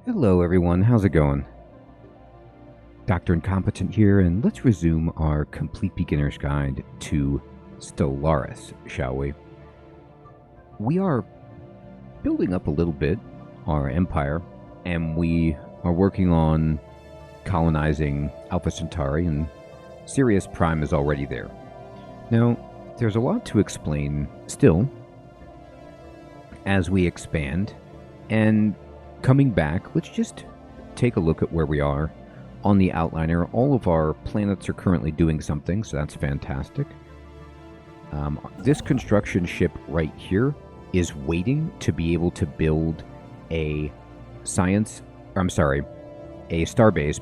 Hello everyone, how's it going? Dr. Incompetent here, and let's resume our complete beginner's guide to Stellaris, shall we? We are building up a little bit our empire, and we are working on colonizing Alpha Centauri, and Sirius Prime is already there. Now, there's a lot to explain still as we expand, and coming back, let's just take a look at where we are on the outliner. All of our planets are currently doing something, so that's fantastic. This construction ship right here is waiting to be able to build a starbase,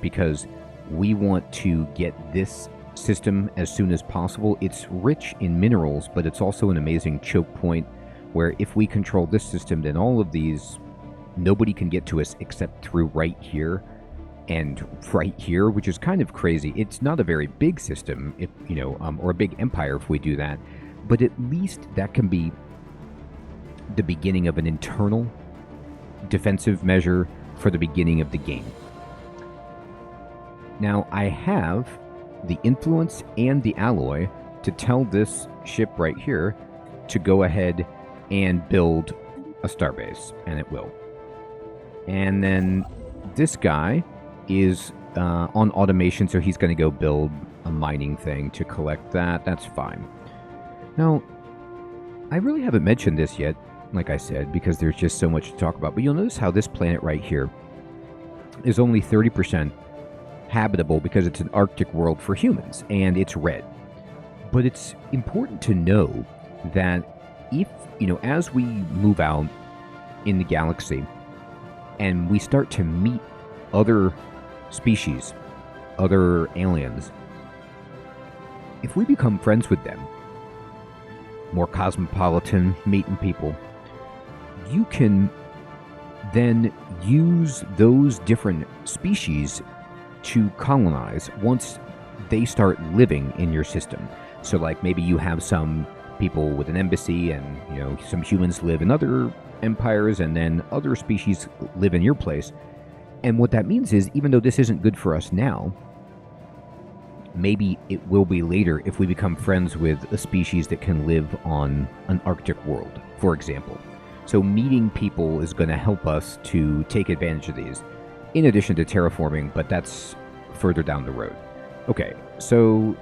because we want to get this system as soon as possible. It's rich in minerals, but it's also an amazing choke point where if we control this system, then all of these, nobody can get to us except through right here and right here, which is kind of crazy. It's not a very big system, if or a big empire if we do that, but at least that can be the beginning of an internal defensive measure for the beginning of the game. Now, I have the influence and the alloy to tell this ship right here to go ahead and build a starbase, and it will. And then this guy is on automation, so he's going to go build a mining thing to collect that. That's fine. Now, I really haven't mentioned this yet, like I said, because there's just so much to talk about. But you'll notice how this planet right here is only 30% habitable because it's an Arctic world for humans, and it's red. But it's important to know that if, as we move out in the galaxy and we start to meet other species, other aliens, if we become friends with them, more cosmopolitan, meeting people, you can then use those different species to colonize once they start living in your system. So like maybe you have some people with an embassy, and some humans live in other empires, and then other species live in your place. And what that means is, even though this isn't good for us now, maybe it will be later if we become friends with a species that can live on an Arctic world, for example. So meeting people is going to help us to take advantage of these, in addition to terraforming, but that's further down the road. Okay, so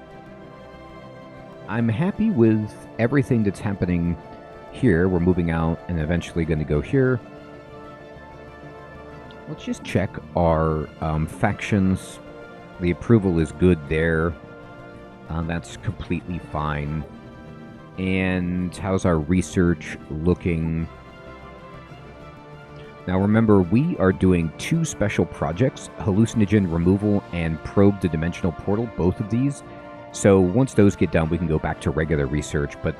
I'm happy with everything that's happening here. We're moving out and eventually going to go here. Let's just check our factions. The approval is good there. That's completely fine. And how's our research looking? Now remember, we are doing 2 special projects, hallucinogen removal and probe the dimensional portal, both of these. So once those get done, we can go back to regular research, but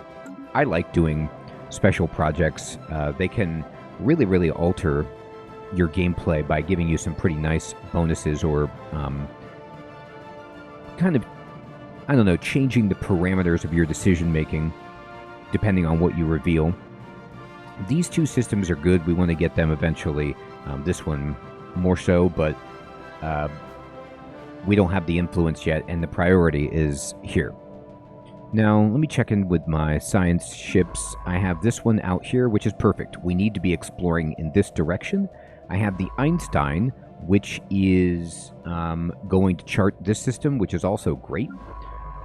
I like doing special projects. They can really, really alter your gameplay by giving you some pretty nice bonuses, or changing the parameters of your decision-making depending on what you reveal. These 2 systems are good. We want to get them eventually. This one more so, but we don't have the influence yet, and the priority is here. Now, let me check in with my science ships. I have this one out here, which is perfect. We need to be exploring in this direction. I have the Einstein, which is going to chart this system, which is also great.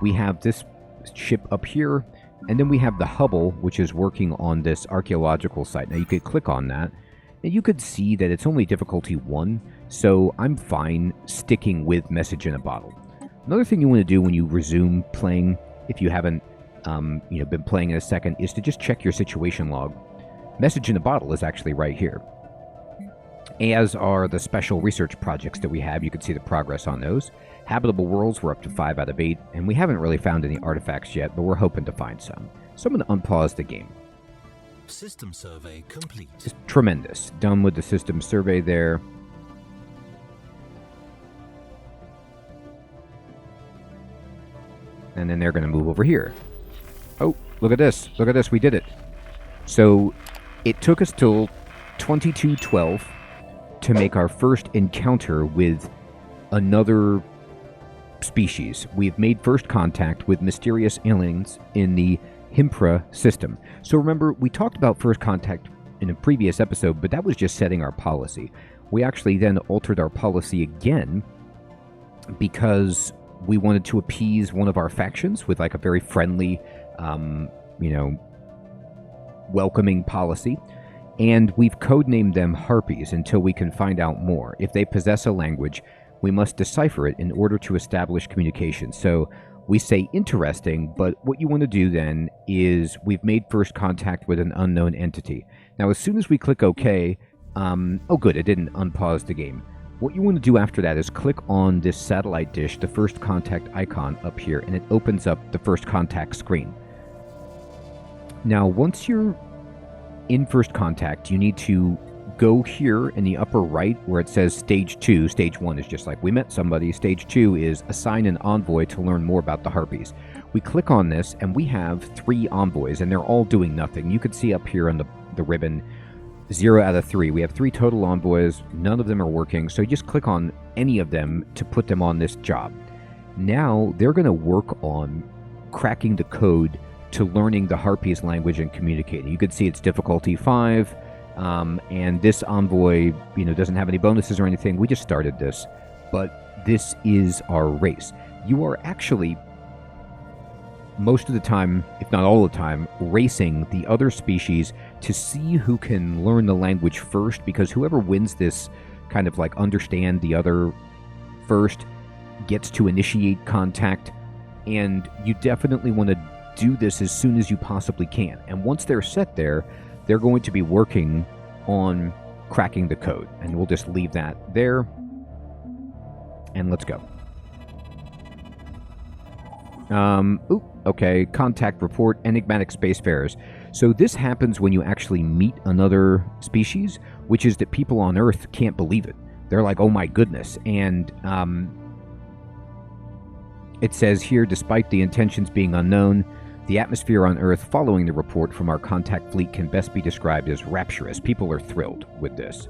We have this ship up here, and then we have the Hubble, which is working on this archaeological site. Now, you could click on that, and you could see that it's only difficulty 1, so I'm fine sticking with message in a bottle. Another thing you want to do when you resume playing, if you haven't been playing in a second, is to just check your situation log. Message in a bottle is actually right here, as are the special research projects that we have. You can see the progress on those. Habitable worlds, we're up to 5 out of 8, and we haven't really found any artifacts yet, but we're hoping to find some. So I'm going to unpause the game. System survey complete. Just tremendous. Done with the system survey there. And then they're going to move over here. Oh, look at this. Look at this. We did it. So it took us till 2212 to make our first encounter with another species. We've made first contact with mysterious aliens in the Himpra system. So remember, we talked about first contact in a previous episode, but that was just setting our policy. We actually then altered our policy again because we wanted to appease one of our factions with like a very friendly, welcoming policy. And we've codenamed them Harpies until we can find out more. If they possess a language, we must decipher it in order to establish communication. So we say interesting, but what you want to do then is we've made first contact with an unknown entity. Now, as soon as we click OK, oh good, it didn't unpause the game. What you want to do after that is click on this satellite dish, the first contact icon up here, and it opens up the first contact screen. Now, once you're in first contact, you need to go here in the upper right where it says Stage 2. Stage 1 is just like we met somebody. Stage 2 is assign an envoy to learn more about the Harpies. We click on this, and we have 3 envoys, and they're all doing nothing. You can see up here on the ribbon, 0 out of 3. We have 3 total envoys. None of them are working, so you just click on any of them to put them on this job. Now, they're going to work on cracking the code to learning the Harpies language and communicating. You can see it's difficulty 5. And this envoy, doesn't have any bonuses or anything. We just started this, but this is our race. You are actually, most of the time, if not all the time, racing the other species to see who can learn the language first, because whoever wins this kind of like understand the other first gets to initiate contact, and you definitely want to do this as soon as you possibly can. And once they're set there, they're going to be working on cracking the code. And we'll just leave that there. And let's go. Okay. Contact report, enigmatic spacefarers. So this happens when you actually meet another species, which is that people on Earth can't believe it. They're like, oh my goodness. And it says here, despite the intentions being unknown, the atmosphere on Earth following the report from our contact fleet can best be described as rapturous. People are thrilled with this.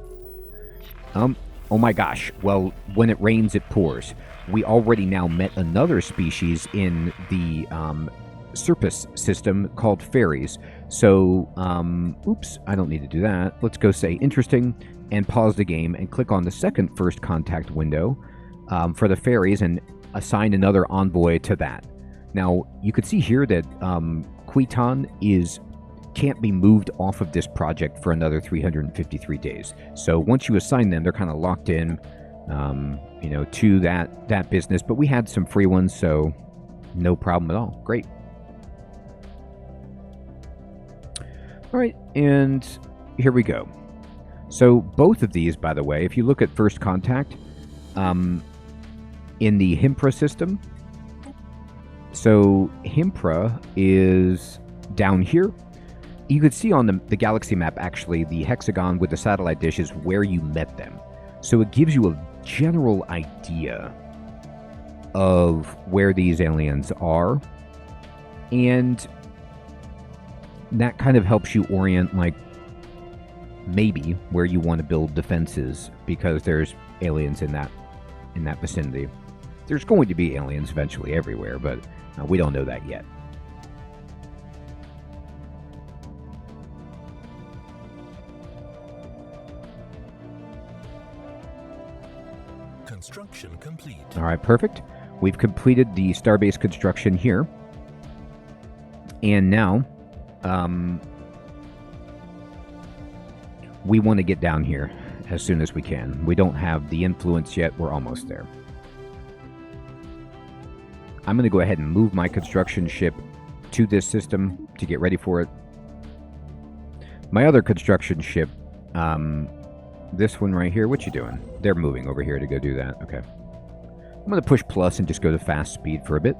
Oh my gosh. Well, when it rains, it pours. We already now met another species in the Serpus system called fairies. So, oops, I don't need to do that. Let's go say interesting and pause the game and click on the second first contact window for the fairies and assign another envoy to that. Now, you can see here that Quiton can't be moved off of this project for another 353 days. So once you assign them, they're kind of locked in, to that business. But we had some free ones, so no problem at all. Great. All right, and here we go. So both of these, by the way, if you look at first contact, in the Himpra system, so Himpra is down here. You could see on the galaxy map, actually, the hexagon with the satellite dish is where you met them. So it gives you a general idea of where these aliens are. And that kind of helps you orient, like, maybe where you want to build defenses, because there's aliens in that vicinity. There's going to be aliens eventually everywhere, but we don't know that yet. Construction complete. All right, perfect. We've completed the starbase construction here. And now, we want to get down here as soon as we can. We don't have the influence yet. We're almost there. I'm going to go ahead and move my construction ship to this system to get ready for it. My other construction ship, this one right here, what you doing? They're moving over here to go do that. Okay. I'm going to push plus and just go to fast speed for a bit.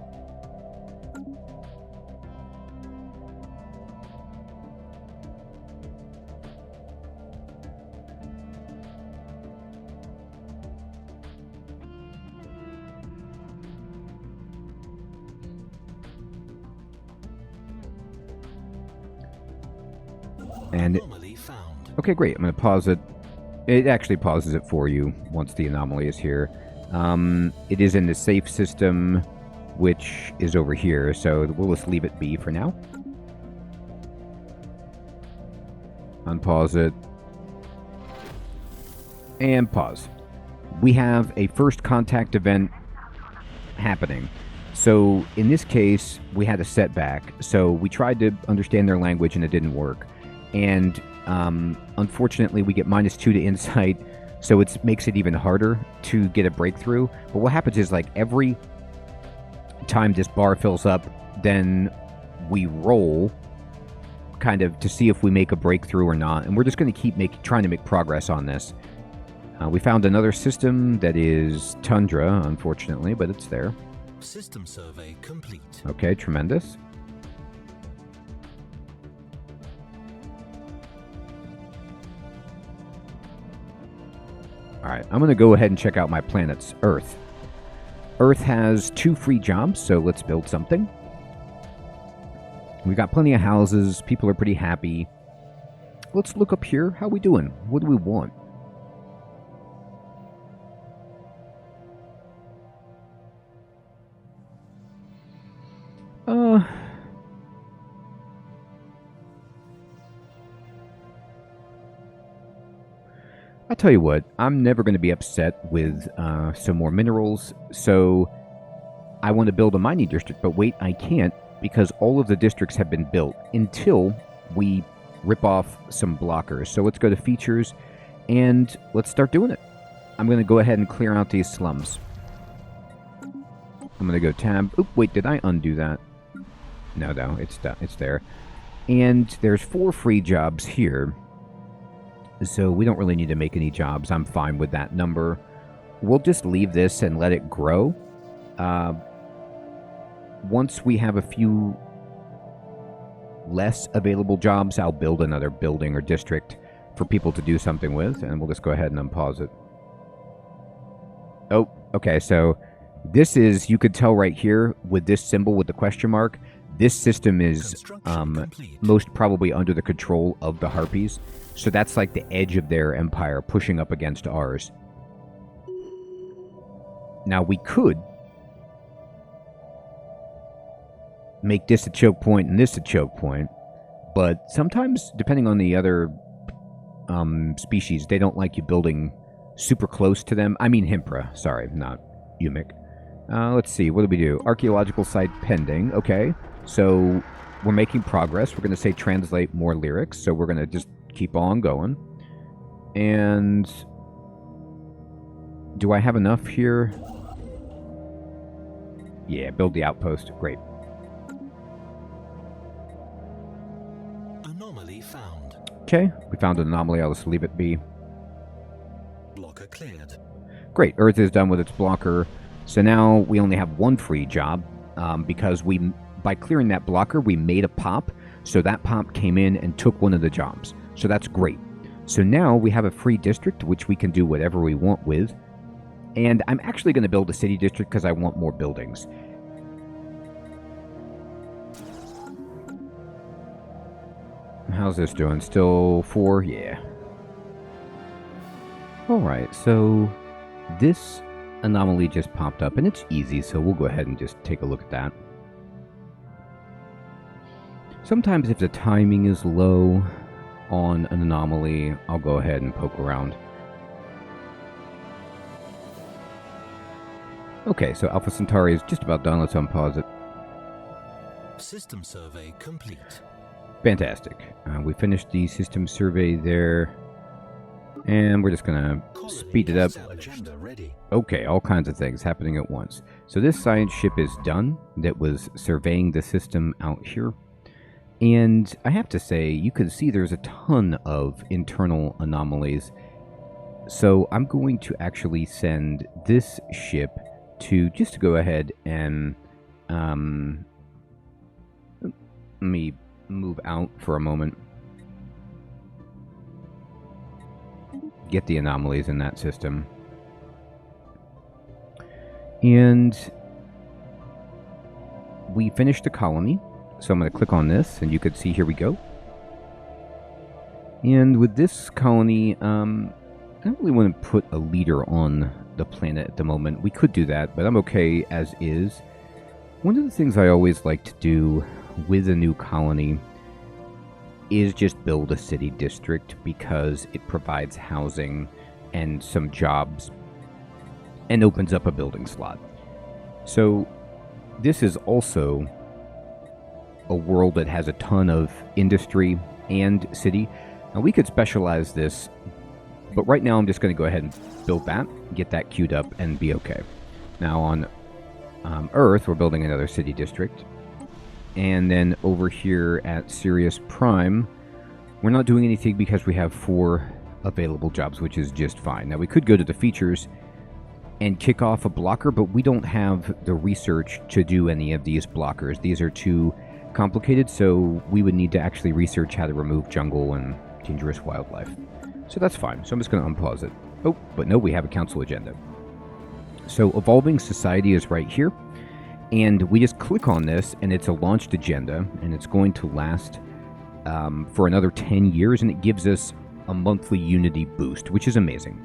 And okay, great. I'm going to pause it It actually pauses it for you once the anomaly is here. It is in the safe system, which is over here, so we'll just leave it be for now. Unpause it. And pause. We have a first contact event happening. So in this case, we had a setback. So we tried to understand their language and it didn't work. And unfortunately, we get -2 to insight, so it makes it even harder to get a breakthrough. But what happens is, like, every time this bar fills up, then we roll kind of to see if we make a breakthrough or not. And we're just going to keep trying to make progress on this. We found another system that is tundra, unfortunately, but it's there. System survey complete. Okay, tremendous. Alright, I'm going to go ahead and check out my planet's Earth. Earth has 2 free jobs, so let's build something. We got plenty of houses, people are pretty happy. Let's look up here. How we doing? What do we want? I'll tell you what, I'm never going to be upset with some more minerals, so I want to build a mining district, but wait, I can't, because all of the districts have been built until we rip off some blockers. So let's go to features, and let's start doing it. I'm going to go ahead and clear out these slums. I'm going to go tab. Oop, wait, did I undo that? No, it's there. And there's 4 free jobs here. So we don't really need to make any jobs. I'm fine with that number. We'll just leave this and let it grow. Once we have a few less available jobs, I'll build another building or district for people to do something with. And we'll just go ahead and unpause it. Oh, okay. So this is, you could tell right here with this symbol with the question mark, this system is most probably under the control of the Harpies. So that's like the edge of their empire pushing up against ours. Now we could make this a choke point and this a choke point, but sometimes, depending on the other species, they don't like you building super close to them. I mean Himpra, sorry, not Umic. Let's see, what do we do? Archaeological site pending, okay. So we're making progress. We're going to say translate more lyrics, so we're going to just keep on going. And do I have enough here? Yeah, build the outpost. Great. Anomaly found. Okay, we found an anomaly. I'll just leave it be. Blocker cleared. Great, Earth is done with its blocker. So now we only have 1 free job because by clearing that blocker, we made a pop. So that pop came in and took one of the jobs. So that's great. So now we have a free district, which we can do whatever we want with. And I'm actually going to build a city district because I want more buildings. How's this doing? Still 4? Yeah. Alright, so this anomaly just popped up, and it's easy, so we'll go ahead and just take a look at that. Sometimes if the timing is low on an anomaly, I'll go ahead and poke around. Okay, so Alpha Centauri is just about done. Let's unpause it. System survey complete. Fantastic. We finished the system survey there. And we're just going to speed it up. Agenda ready. Okay, all kinds of things happening at once. So this science ship is done. That was surveying the system out here. And I have to say, you can see there's a ton of internal anomalies. So I'm going to actually send this ship to just to go ahead and let me move out for a moment. Get the anomalies in that system. And we finished the colony. So I'm going to click on this, and you could see, here we go. And with this colony, don't really want to put a leader on the planet at the moment. We could do that, but I'm okay as is. One of the things I always like to do with a new colony is just build a city district because it provides housing and some jobs and opens up a building slot. So this is also a world that has a ton of industry and city. Now we could specialize this, but right now I'm just going to go ahead and build that, get that queued up, and be okay. Now on Earth, we're building another city district. And then over here at Sirius Prime, we're not doing anything because we have 4 available jobs, which is just fine. Now we could go to the features and kick off a blocker, but we don't have the research to do any of these blockers. These are too complicated, so we would need to actually research how to remove jungle and dangerous wildlife. So that's fine. So I'm just going to unpause it. Oh, but no, we have a council agenda. So Evolving Society is right here. And we just click on this, and it's a launched agenda, and it's going to last for another 10 years, and it gives us a monthly Unity boost, which is amazing.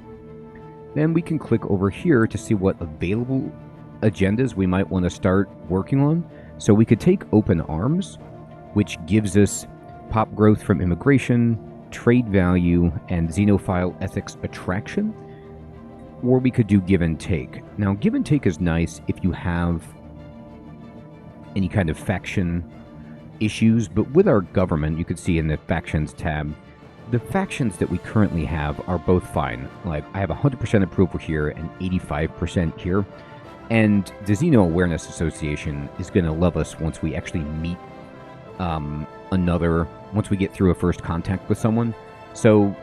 Then we can click over here to see what available agendas we might want to start working on. So we could take Open Arms, which gives us pop growth from immigration, trade value, and xenophile ethics attraction. Or we could do Give and Take. Now, Give and Take is nice if you have any kind of faction issues, but with our government, you can see in the Factions tab, the factions that we currently have are both fine. Like, I have 100% approval here and 85% here, and the Xeno Awareness Association is going to love us once we actually meet once we get through a first contact with someone. So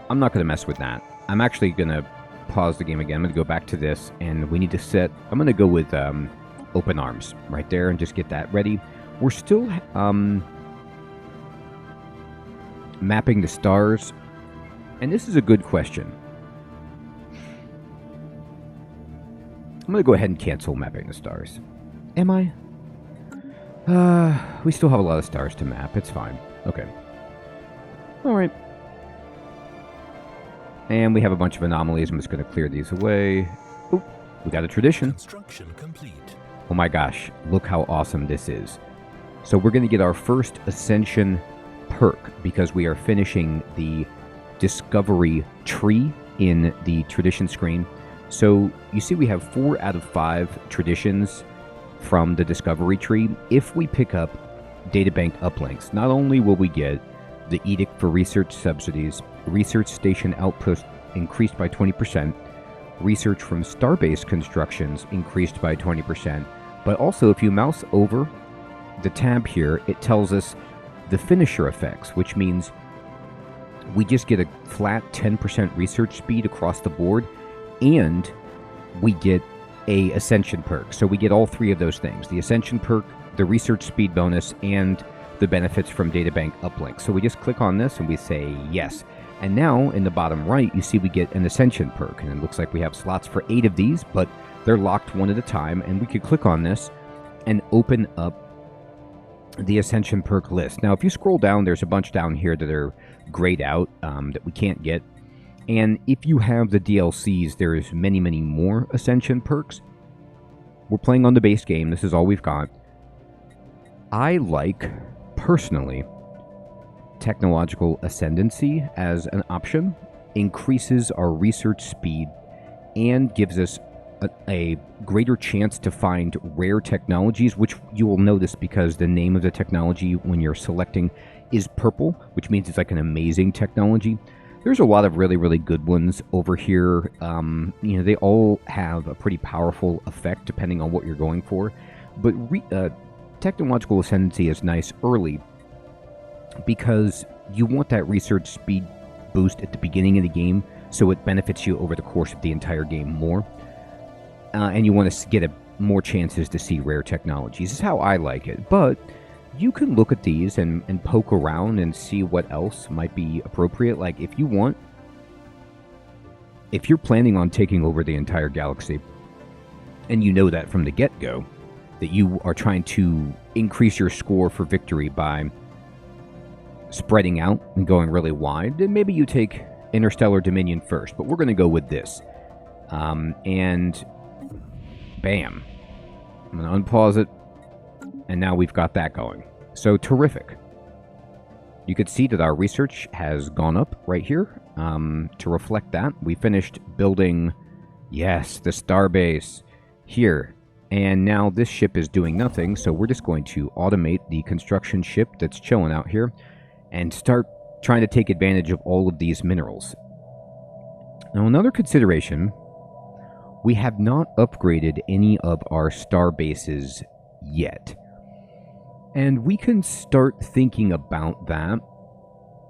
I'm not going to mess with that. I'm actually going to pause the game again. I'm going to go back to this, and we need to set, I'm going to go with Open Arms right there and just get that ready. We're still mapping the stars, and this is a good question. I'm going to go ahead and cancel mapping the stars. Am I? We still have a lot of stars to map. It's fine. Okay. Alright. And we have a bunch of anomalies. I'm just going to clear these away. Oop, we got a tradition. Construction complete. Oh my gosh, look how awesome this is. So we're going to get our first Ascension perk because we are finishing the discovery tree in the tradition screen. So you see we have 4 out of 5 traditions from the discovery tree. If we pick up databank uplinks, not only will we get the Edict for Research Subsidies, research station output increased by 20%, research from starbase constructions increased by 20%, but also if you mouse over the tab here, it tells us the finisher effects, which means we just get a flat 10% research speed across the board, and we get a Ascension perk. So we get all 3 of those things: the Ascension perk, the research speed bonus, and the benefits from databank uplinks. So we just click on this and we say yes. And now in the bottom right, you see we get an Ascension perk, and it looks like we have slots for 8 of these, but they're locked one at a time, and we could click on this and open up the Ascension perk list. Now, if you scroll down, there's a bunch down here that are grayed out that we can't get. And if you have the DLCs, there's many, many more Ascension perks. We're playing on the base game. This is all we've got. I like, personally, technological ascendancy as an option. Increases our research speed and gives us a greater chance to find rare technologies, which you will notice because the name of the technology when you're selecting is purple, which means it's like an amazing technology. There's a lot of really, really good ones over here. They all have a pretty powerful effect depending on what you're going for. But technological ascendancy is nice early because you want that research speed boost at the beginning of the game so it benefits you over the course of the entire game more. And you want to get more chances to see rare technologies. This is how I like it. But you can look at these and poke around and see what else might be appropriate. Like, if you're planning on taking over the entire galaxy, and you know that from the get-go, that you are trying to increase your score for victory by spreading out and going really wide, then maybe you take Interstellar Dominion first, but we're going to go with this. And bam. I'm going to unpause it, and now we've got that going. So terrific. You could see that our research has gone up right here. To reflect that, we finished building, yes, the starbase here. And now this ship is doing nothing, so we're just going to automate the construction ship that's chilling out here and start trying to take advantage of all of these minerals. Now, another consideration, we have not upgraded any of our star bases yet. And we can start thinking about that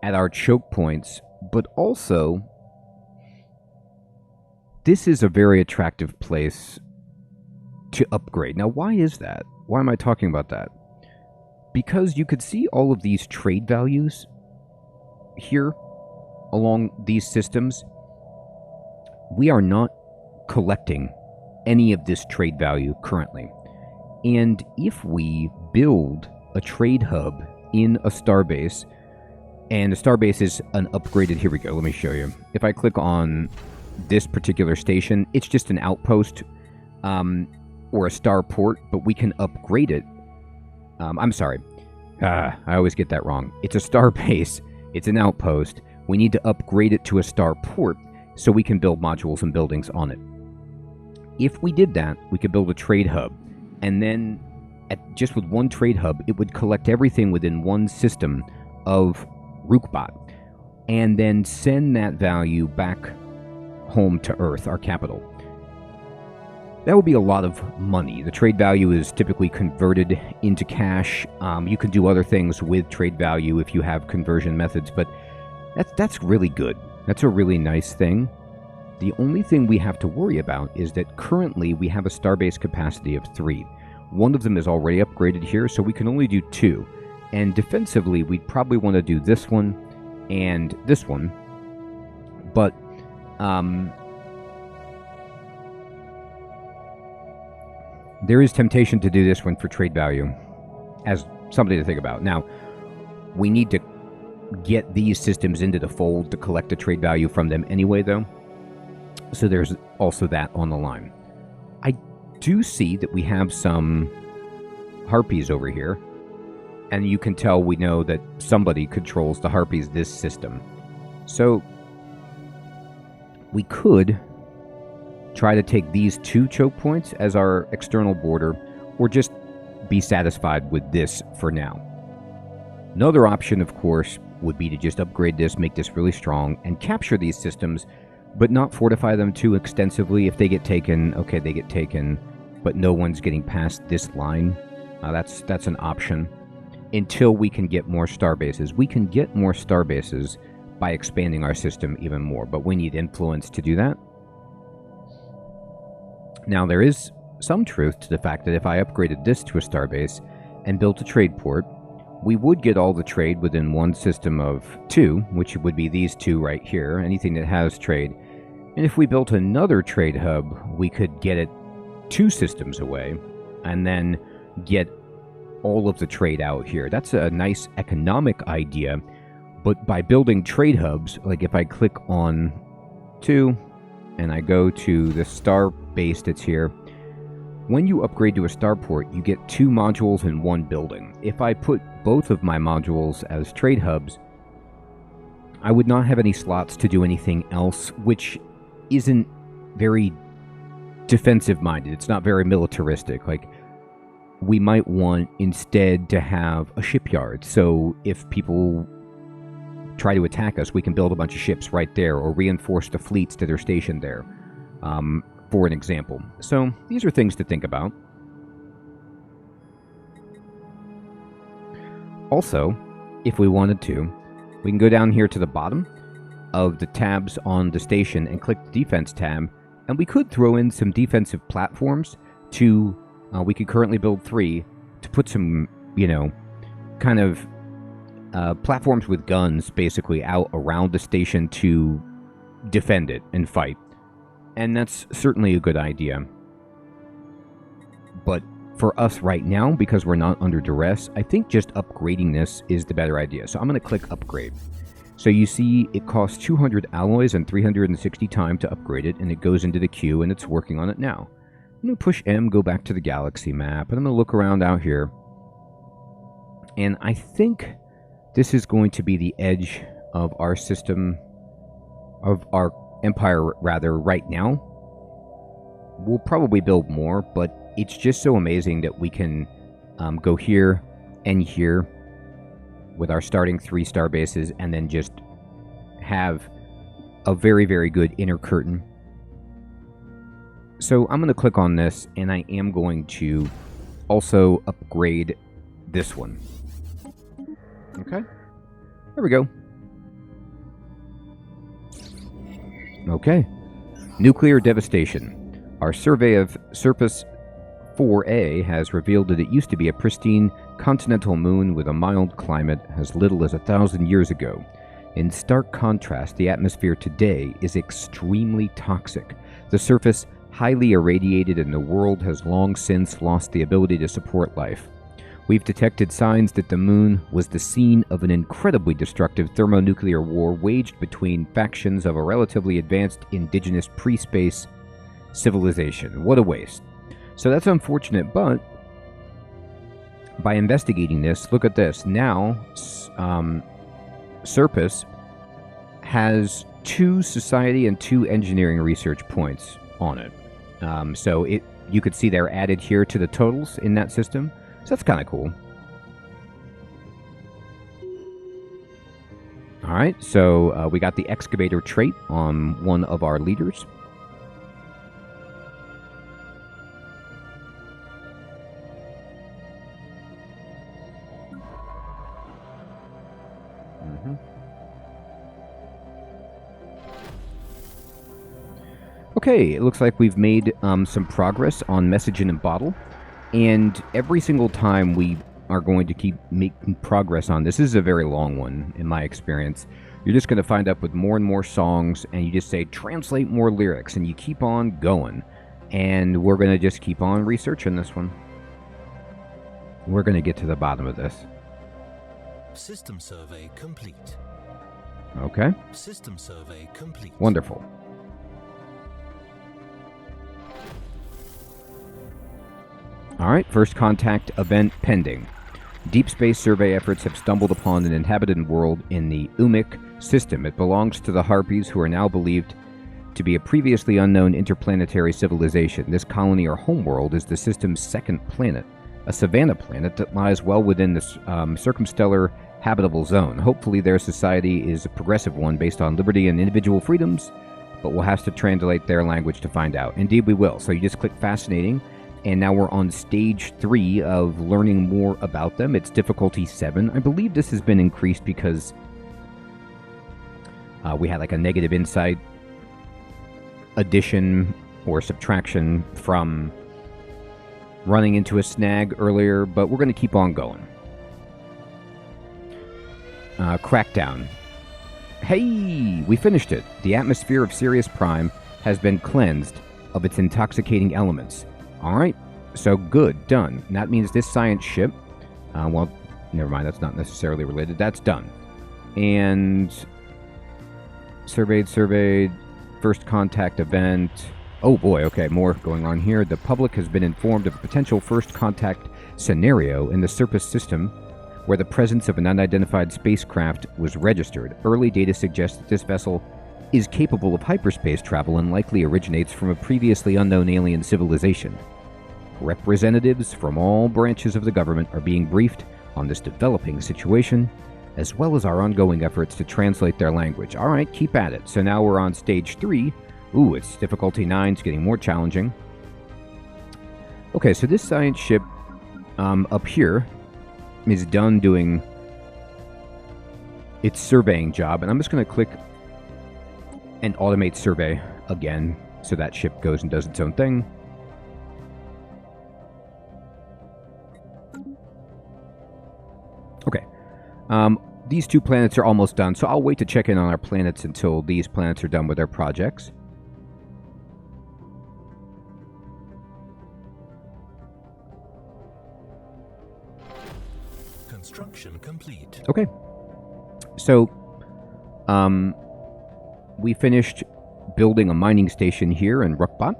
at our choke points, but also, this is a very attractive place to upgrade. Now, why is that? Why am I talking about that? Because you could see all of these trade values here along these systems. We are not collecting any of this trade value currently. And if we build a trade hub in a starbase, and the starbase is an upgraded, here we go, let me show you. If I click on this particular station, it's just an outpost or a star port, but we can upgrade it. I'm sorry, I always get that wrong. It's a starbase, it's an outpost. We need to upgrade it to a star port so we can build modules and buildings on it. If we did that, we could build a trade hub, and then just with one trade hub, it would collect everything within one system of Rookbot, and then send that value back home to Earth, our capital. That would be a lot of money. The trade value is typically converted into cash. You can do other things with trade value if you have conversion methods, but that's really good. That's a really nice thing. The only thing we have to worry about is that currently we have a starbase capacity of 3. One of them is already upgraded here, so we can only do 2. And defensively, we'd probably want to do this one and this one. But, there is temptation to do this one for trade value as something to think about. Now, we need to get these systems into the fold to collect the trade value from them anyway, though. So there's also that on the line. I do see that we have some harpies over here. And you can tell we know that somebody controls the harpies this system. So we could try to take these 2 choke points as our external border, or just be satisfied with this for now. Another option, of course, would be to just upgrade this, make this really strong, and capture these systems, but not fortify them too extensively. If they get taken, okay, they get taken, but no one's getting past this line. That's an option. Until we can get more starbases. We can get more starbases by expanding our system even more, but we need influence to do that. Now, there is some truth to the fact that if I upgraded this to a starbase and built a trade port, we would get all the trade within one system of 2, which would be these 2 right here, anything that has trade. And if we built another trade hub, we could get it 2 systems away, and then get all of the trade out here. That's a nice economic idea, but by building trade hubs, like if I click on 2 and I go to the star base that's here, when you upgrade to a starport, you get 2 modules in one building. If I put both of my modules as trade hubs, I would not have any slots to do anything else, which isn't very defensive minded. It's not very militaristic. Like, we might want instead to have a shipyard. So if people try to attack us, we can build a bunch of ships right there, or reinforce the fleets that are stationed there, for an example. So these are things to think about. Also, if we wanted to, we can go down here to the bottom of the tabs on the station and click the defense tab, and we could throw in some defensive platforms to we could currently build 3 to put some, kind of platforms with guns basically out around the station to defend it and fight. And that's certainly a good idea. But for us right now, because we're not under duress, I think just upgrading this is the better idea. So I'm going to click upgrade. So you see it costs 200 alloys and 360 time to upgrade it, and it goes into the queue, and it's working on it now. I'm going to push M, go back to the galaxy map, and I'm going to look around out here. And I think this is going to be the edge of our system, of our empire, rather, right now. We'll probably build more, but it's just so amazing that we can go here and here with our starting 3 star bases, and then just have a very, very good inner curtain. So I'm going to click on this, and I am going to also upgrade this one. Okay, there we go. Okay, nuclear devastation. Our survey of Surface 4A has revealed that it used to be a pristine continental moon with a mild climate as little as 1,000 years ago. In stark contrast, the atmosphere today is extremely toxic. The surface highly irradiated, and the world has long since lost the ability to support life. We've detected signs that the moon was the scene of an incredibly destructive thermonuclear war waged between factions of a relatively advanced indigenous pre-space civilization. What a waste. So that's unfortunate, but by investigating this, look at this. Now, Surface has 2 society and 2 engineering research points on it. So you could see they're added here to the totals in that system. So that's kind of cool. All right, so we got the excavator trait on one of our leaders. Okay, it looks like we've made some progress on message in a bottle, and every single time we are going to keep making progress on this. This is a very long one in my experience. You're just going to find up with more and more songs, and you just say translate more lyrics, and you keep on going, and we're going to just keep on researching this one. We're going to get to the bottom of this. System survey complete. Okay. System survey complete. Wonderful. Alright, first contact event pending. Deep space survey efforts have stumbled upon an inhabited world in the Umik system. It belongs to the Harpies, who are now believed to be a previously unknown interplanetary civilization. This colony or homeworld is the system's 2nd planet, a savanna planet that lies well within the circumstellar habitable zone. Hopefully their society is a progressive one based on liberty and individual freedoms, but we'll have to translate their language to find out. Indeed we will. So you just click Fascinating, and now we're on stage 3 of learning more about them. It's difficulty 7. I believe this has been increased because we had like a negative insight addition or subtraction from running into a snag earlier, but we're going to keep on going. Crackdown. Hey, we finished it. The atmosphere of Sirius Prime has been cleansed of its intoxicating elements. All right, so good, done. And that means this science ship, well, never mind, that's not necessarily related. That's done. And surveyed, first contact event. Oh boy, okay, more going on here. The public has been informed of a potential first contact scenario in the Surface system where the presence of an unidentified spacecraft was registered. Early data suggests that this vessel is capable of hyperspace travel and likely originates from a previously unknown alien civilization. Representatives from all branches of the government are being briefed on this developing situation, as well as our ongoing efforts to translate their language. All right, keep at it. So now we're on stage 3. Ooh, it's difficulty 9. It's getting more challenging. Okay, so this science ship up here is done doing its surveying job, and I'm just going to click and automate survey again, so that ship goes and does its own thing. Okay. These 2 planets are almost done, so I'll wait to check in on our planets until these planets are done with their projects. Construction complete. Okay. So, we finished building a mining station here in Rookbot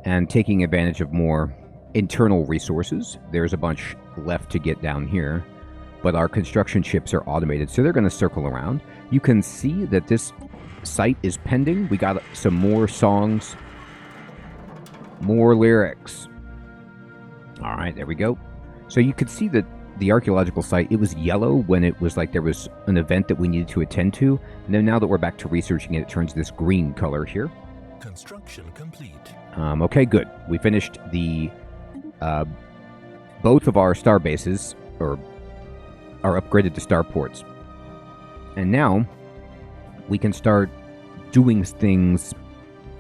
and taking advantage of more internal resources. There's a bunch left to get down here, but our construction ships are automated, so they're going to circle around. You can see that this site is pending. We got some more songs, more lyrics. All right, there we go. So you could see that the archaeological site, it was yellow when it was like there was an event that we needed to attend to. And then now that we're back to researching it, it turns this green color here. Construction complete. Okay, good. We finished the both of our star bases, or are upgraded to starports. And now we can start doing things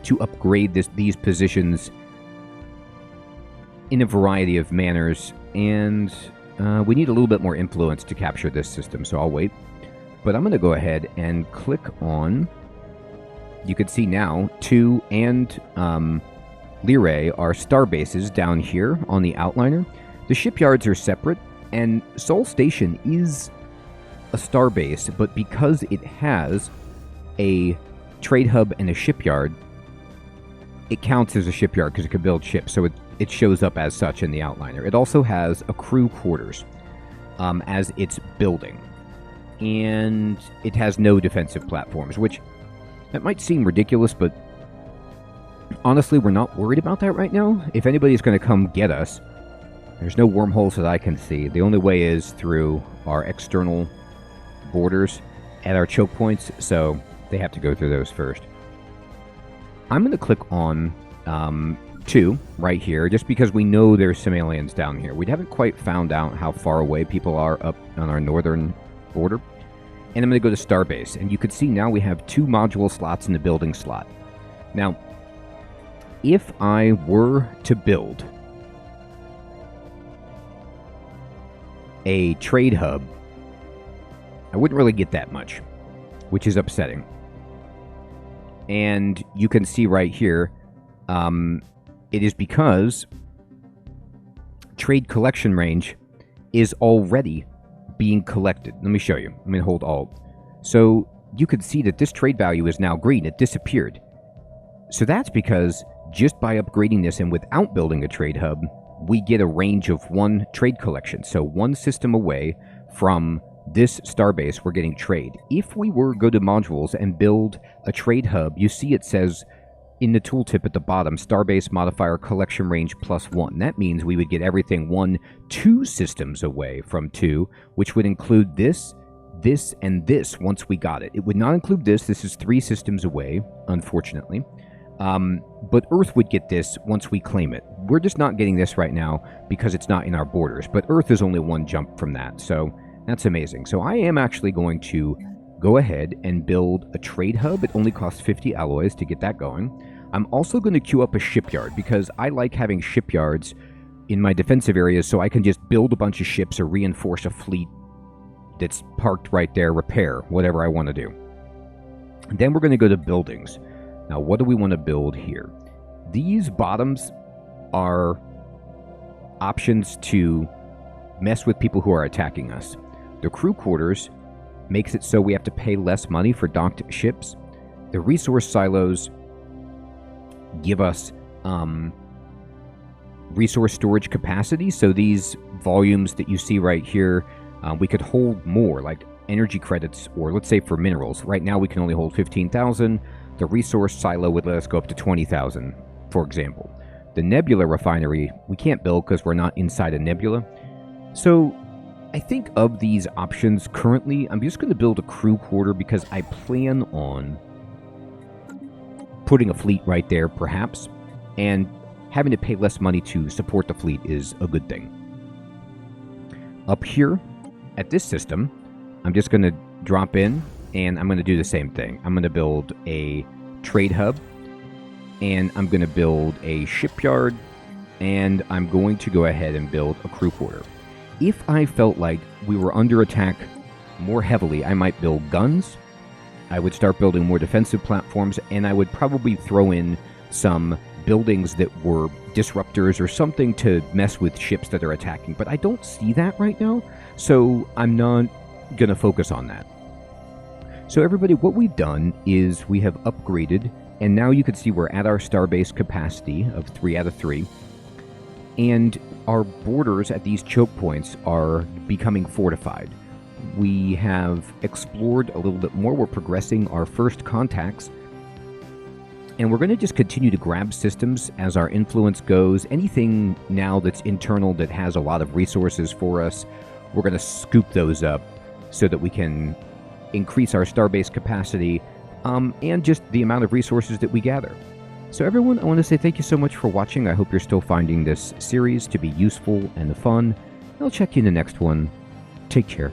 to upgrade these positions in a variety of manners, and we need a little bit more influence to capture this system, so I'll wait. But I'm going to go ahead and click on, you can see now, 2 and Lyrae are star bases down here on the outliner. The shipyards are separate, and Sol Station is a star base, but because it has a trade hub and a shipyard, it counts as a shipyard because it can build ships, so it shows up as such in the outliner. It also has a crew quarters as its building, and it has no defensive platforms, which that might seem ridiculous, but honestly, we're not worried about that right now. If anybody's going to come get us, there's no wormholes that I can see. The only way is through our external borders at our choke points, so they have to go through those first. I'm going to click on 2 right here, just because we know there's some aliens down here. We haven't quite found out how far away people are up on our northern border. And I'm going to go to Starbase, and you can see now we have 2 module slots in the building slot. Now, if I were to build a trade hub, I wouldn't really get that much, which is upsetting. And you can see right here, it is because trade collection range is already being collected. Let me show you. I'm going to hold Alt. So you can see that this trade value is now green. It disappeared. So that's because just by upgrading this and without building a trade hub, we get a range of 1 trade collection. So 1 system away from this starbase, we're getting trade. If we were to go to modules and build a trade hub, you see it says in the tooltip at the bottom, Starbase modifier collection range +1. That means we would get everything 1, 2 systems away from 2, which would include this, this, and this once we got it. It would not include this. This is 3 systems away, unfortunately. But Earth would get this once we claim it. We're just not getting this right now because it's not in our borders. But Earth is only 1 jump from that, so that's amazing. So I am actually going to go ahead and build a trade hub. It only costs 50 alloys to get that going. I'm also going to queue up a shipyard because I like having shipyards in my defensive areas so I can just build a bunch of ships or reinforce a fleet that's parked right there, repair, whatever I want to do. And then we're going to go to buildings. Now, what do we want to build here? These bottoms are options to mess with people who are attacking us. The crew quarters makes it so we have to pay less money for docked ships. The resource silos give us resource storage capacity. So these volumes that you see right here, we could hold more, like energy credits, or let's say for minerals. Right now we can only hold 15,000. The resource silo would let us go up to 20,000, for example. The nebula refinery, we can't build because we're not inside a nebula. So I think of these options currently, I'm just going to build a crew quarter because I plan on putting a fleet right there, perhaps, and having to pay less money to support the fleet is a good thing. Up here at this system, I'm just going to drop in, and I'm going to do the same thing. I'm going to build a trade hub, and I'm going to build a shipyard, and I'm going to go ahead and build a crew quarter. If I felt like we were under attack more heavily, I might build guns, I would start building more defensive platforms, and I would probably throw in some buildings that were disruptors or something to mess with ships that are attacking. But I don't see that right now, so I'm not going to focus on that. So everybody, what we've done is we have upgraded, and now you can see we're at our starbase capacity of 3 out of 3. And our borders at these choke points are becoming fortified. We have explored a little bit more. We're progressing our first contacts. And we're going to just continue to grab systems as our influence goes. Anything now that's internal that has a lot of resources for us, we're going to scoop those up so that we can increase our starbase capacity and just the amount of resources that we gather. So everyone, I want to say thank you so much for watching. I hope you're still finding this series to be useful and fun. I'll check you in the next one. Take care.